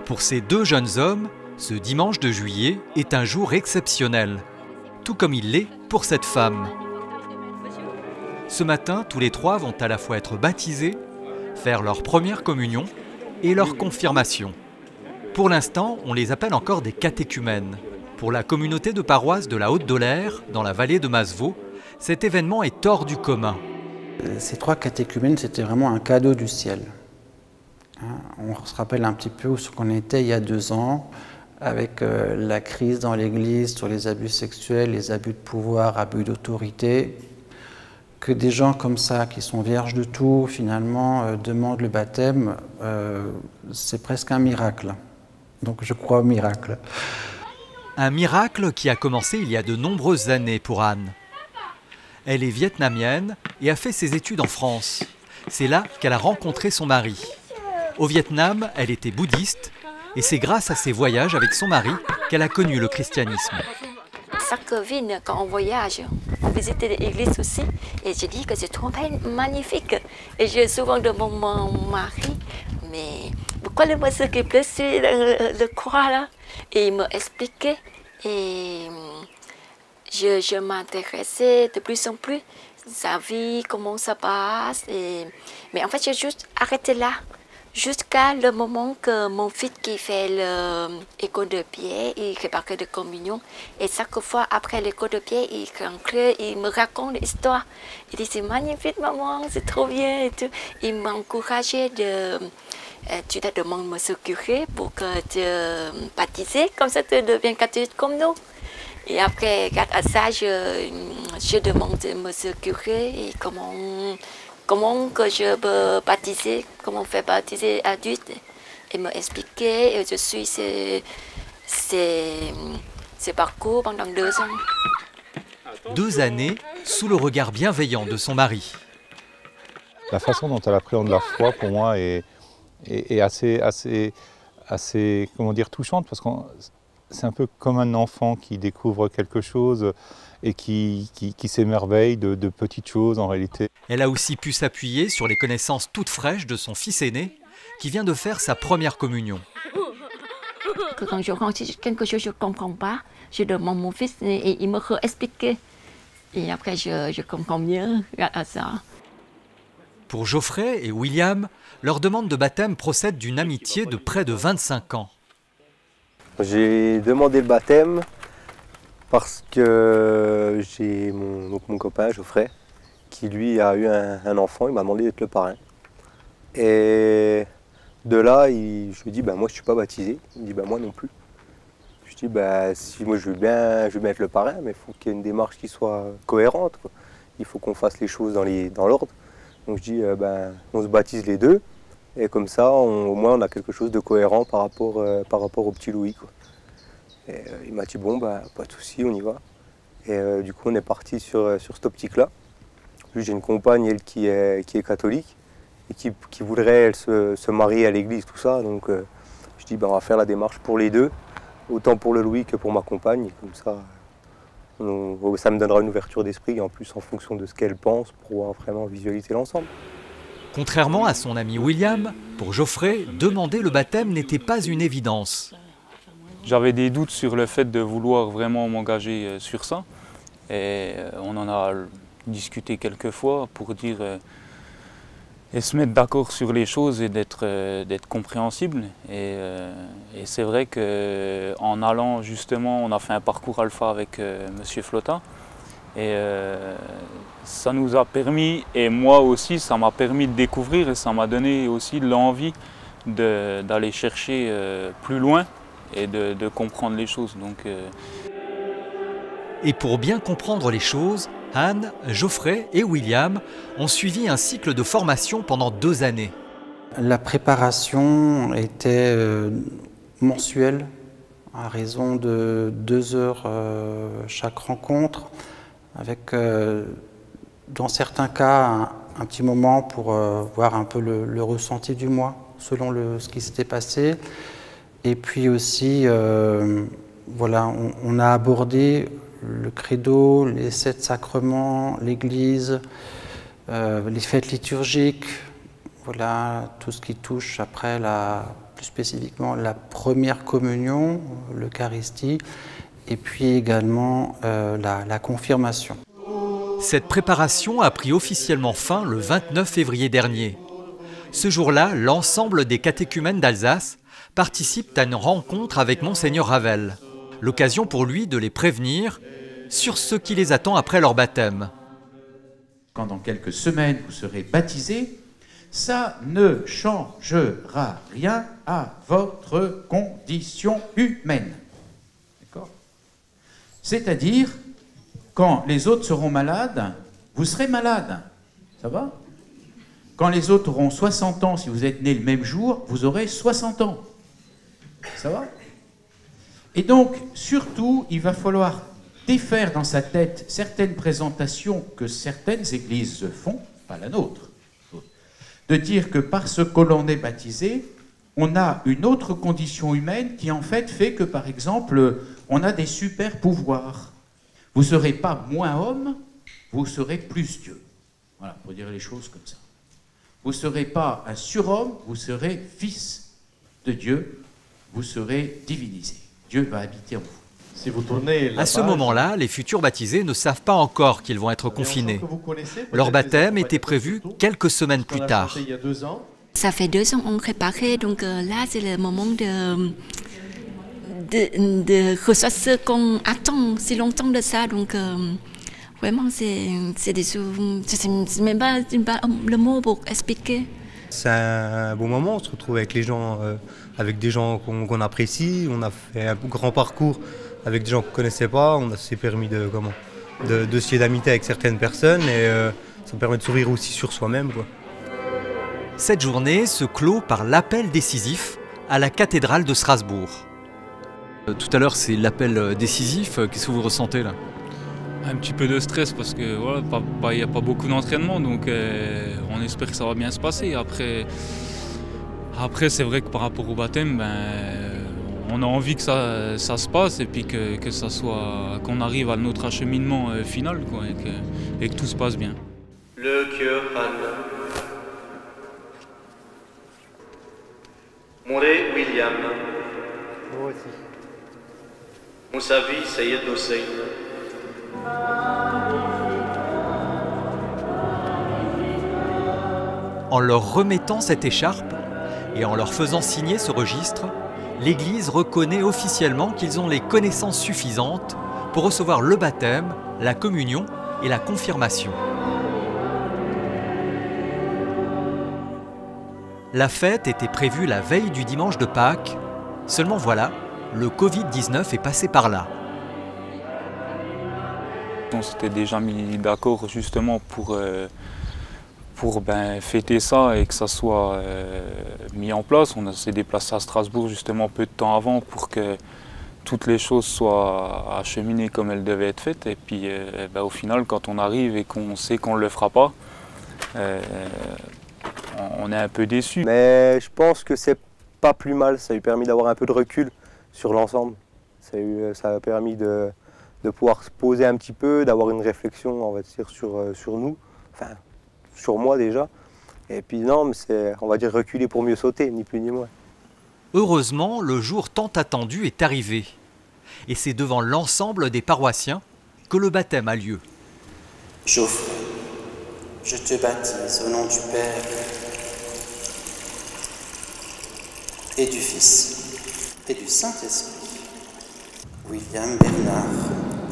Pour ces deux jeunes hommes, ce dimanche de juillet est un jour exceptionnel, tout comme il l'est pour cette femme. Ce matin, tous les trois vont à la fois être baptisés, faire leur première communion et leur confirmation. Pour l'instant, on les appelle encore des catéchumènes. Pour la communauté de paroisse de la Haute-Dolère, dans la vallée de Masevaux, cet événement est hors du commun. Ces trois catéchumènes, c'était vraiment un cadeau du ciel. On se rappelle un petit peu où ce qu'on était il y a 2 ans, avec la crise dans l'Église sur les abus sexuels, les abus de pouvoir, abus d'autorité. Que des gens comme ça, qui sont vierges de tout, finalement, demandent le baptême, c'est presque un miracle. Donc je crois au miracle. Un miracle qui a commencé il y a de nombreuses années pour Anne. Elle est vietnamienne et a fait ses études en France. C'est là qu'elle a rencontré son mari. Au Vietnam, elle était bouddhiste et c'est grâce à ses voyages avec son mari qu'elle a connu le christianisme. Chaque ville, quand on voyage, on visite l'église aussi et je dis que c'est trop magnifique. Et je souvent demande mon mari, mais pourquoi le monsieur qui pleut sur le croix là? Et il m'a expliqué et je m'intéressais de plus en plus sa vie, comment ça passe. Mais en fait, j'ai juste arrêté là. Jusqu'à le moment que mon fils qui fait l'école de pied, il répartit de communion. Et chaque fois après l'école de pied, il me raconte l'histoire. Il dit c'est magnifique maman, c'est trop bien et tout. Il m'a encouragé de... tu te demandes monsieur curé pour que tu baptises, comme ça tu deviens catholique comme nous. Et après, grâce à ça, je demande à monsieur curé et comment que je peux baptiser, comment faire baptiser adulte. Il m'a expliqué et je suis ces parcours pendant 2 ans. 2 années sous le regard bienveillant de son mari. La façon dont elle appréhende la foi, pour moi, est assez comment dire, touchante, parce que c'est un peu comme un enfant qui découvre quelque chose et qui s'émerveille de petites choses en réalité. Elle a aussi pu s'appuyer sur les connaissances toutes fraîches de son fils aîné qui vient de faire sa première communion. Quand je rentre quelque chose que je ne comprends pas, je demande à mon fils et il me réexplique. Et après, je comprends mieux à ça. Pour Geoffrey et William, leur demande de baptême procède d'une amitié de près de 25 ans. J'ai demandé le baptême parce que j'ai mon copain Geoffrey qui lui a eu un enfant, il m'a demandé d'être le parrain. Et de là, je lui ai dit moi je ne suis pas baptisé, il me dit moi non plus. Je lui ai dit si moi je veux bien être le parrain, mais il faut qu'il y ait une démarche qui soit cohérente, quoi. Il faut qu'on fasse les choses dans l'ordre. Donc je dis on se baptise les deux. Et comme ça, au moins, on a quelque chose de cohérent par rapport au petit Louis, quoi. Et il m'a dit, pas de souci, on y va. Et du coup, on est parti sur cette optique-là. Lui, j'ai une compagne, elle, qui est catholique et qui voudrait, elle, se marier à l'église, tout ça. Donc, je dis, on va faire la démarche pour les deux, autant pour le Louis que pour ma compagne. Et comme ça, ça me donnera une ouverture d'esprit, en plus, en fonction de ce qu'elle pense, pour pouvoir vraiment visualiser l'ensemble. Contrairement à son ami William, pour Geoffrey, demander le baptême n'était pas une évidence. J'avais des doutes sur le fait de vouloir vraiment m'engager sur ça. Et on en a discuté quelques fois pour dire et se mettre d'accord sur les choses et d'être compréhensible. Et c'est vrai qu'en allant justement, on a fait un parcours alpha avec Monsieur Flotta. Et ça nous a permis, et moi aussi, ça m'a permis de découvrir et ça m'a donné aussi l'envie d'aller chercher plus loin et de comprendre les choses. Et pour bien comprendre les choses, Anne, Geoffrey et William ont suivi un cycle de formation pendant 2 années. La préparation était mensuelle, à raison de 2 heures chaque rencontre, avec dans certains cas un petit moment pour voir un peu le ressenti du mois selon ce qui s'était passé. Et puis aussi, on a abordé le credo, les 7 sacrements, l'église, les fêtes liturgiques, tout ce qui touche après la plus spécifiquement la première communion, l'Eucharistie, et puis également la confirmation. Cette préparation a pris officiellement fin le 29 février dernier. Ce jour-là, l'ensemble des catéchumènes d'Alsace participent à une rencontre avec Monseigneur Ravel. L'occasion pour lui de les prévenir sur ce qui les attend après leur baptême. Quand dans quelques semaines vous serez baptisés, ça ne changera rien à votre condition humaine. D'accord ? C'est-à-dire, quand les autres seront malades, vous serez malade. Ça va ? Quand les autres auront 60 ans, si vous êtes nés le même jour, vous aurez 60 ans. Ça va ? Et donc, surtout, il va falloir défaire dans sa tête certaines présentations que certaines églises font, pas la nôtre, de dire que parce que l'on est baptisé, on a une autre condition humaine qui en fait fait que, par exemple, on a des super pouvoirs. Vous ne serez pas moins homme, vous serez plus Dieu. Voilà, pour dire les choses comme ça. Vous ne serez pas un surhomme, vous serez fils de Dieu, vous serez divinisé. Dieu va habiter en vous. Si vous tournez à ce moment-là, les futurs baptisés ne savent pas encore qu'ils vont être confinés. Leur baptême était prévu quelques semaines plus tard. Ça fait 2 ans qu'on préparait, donc là c'est le moment de recevoir ce qu'on attend si longtemps de ça. Donc vraiment c'est des choses, je ne sais même pas le mot pour expliquer. C'est un bon moment, on se retrouve avec les gens, avec des gens qu'on apprécie, on a fait un grand parcours avec des gens qu'on ne connaissait pas, on s'est permis de se lier d'amitié avec certaines personnes et ça permet de sourire aussi sur soi-même, quoi. Cette journée se clôt par l'appel décisif à la cathédrale de Strasbourg. Tout à l'heure, c'est l'appel décisif. Qu'est-ce que vous ressentez là ? Un petit peu de stress parce que voilà, il n'y a pas beaucoup d'entraînement, donc on espère que ça va bien se passer. Après c'est vrai que par rapport au baptême, on a envie que ça se passe et puis que ça soit, qu'on arrive à notre acheminement final, quoi, et que tout se passe bien. Le cœur Anne. Mouré William. Moi aussi. Moussavi Sayed Hossein. En leur remettant cette écharpe et en leur faisant signer ce registre, l'Église reconnaît officiellement qu'ils ont les connaissances suffisantes pour recevoir le baptême, la communion et la confirmation. La fête était prévue la veille du dimanche de Pâques, seulement voilà, le Covid-19 est passé par là. On s'était déjà mis d'accord justement pour fêter ça et que ça soit mis en place. On s'est déplacé à Strasbourg justement peu de temps avant pour que toutes les choses soient acheminées comme elles devaient être faites. Et puis au final, quand on arrive et qu'on sait qu'on ne le fera pas, on est un peu déçu. Mais je pense que c'est pas plus mal, ça a eu permis d'avoir un peu de recul sur l'ensemble. Ça a permis de pouvoir se poser un petit peu, d'avoir une réflexion, on va dire, sur nous, enfin sur moi déjà. Et puis non, mais c'est, on va dire, reculer pour mieux sauter, ni plus ni moins. Heureusement, le jour tant attendu est arrivé. Et c'est devant l'ensemble des paroissiens que le baptême a lieu. Geoffrey, je te baptise au nom du Père et du Fils et du Saint-Esprit. William Bernard,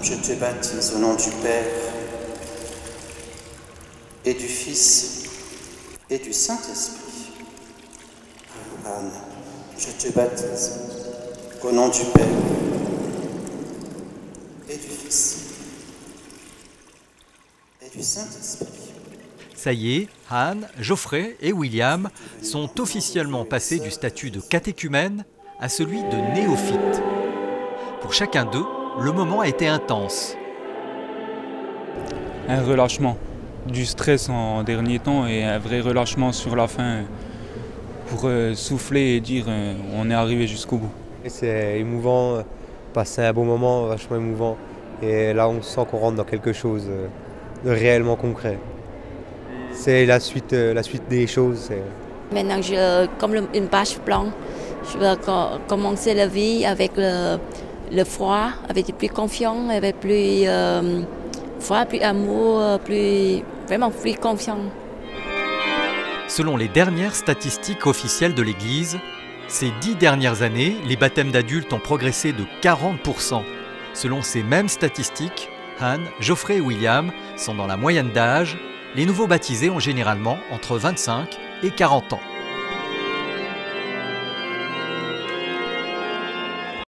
je te baptise au nom du Père et du Fils et du Saint-Esprit. Anne, je te baptise au nom du Père et du Fils et du Saint-Esprit. Ça y est, Anne, Geoffrey et William sont officiellement passés du statut de catéchumène à celui de néophyte. Pour chacun d'eux, le moment a été intense. Un relâchement, du stress en dernier temps et un vrai relâchement sur la fin pour souffler et dire on est arrivé jusqu'au bout. C'est émouvant, passer un bon moment, vachement émouvant. Et là, on sent qu'on rentre dans quelque chose de réellement concret. C'est la suite des choses. Maintenant, comme une page blanche, Je veux commencer la vie avec le foi, avec plus confiance, avec plus foi, plus amour, vraiment plus confiance. Selon les dernières statistiques officielles de l'Église, ces 10 dernières années, les baptêmes d'adultes ont progressé de 40%. Selon ces mêmes statistiques, Anne, Geoffrey et William sont dans la moyenne d'âge. Les nouveaux baptisés ont généralement entre 25 et 40 ans.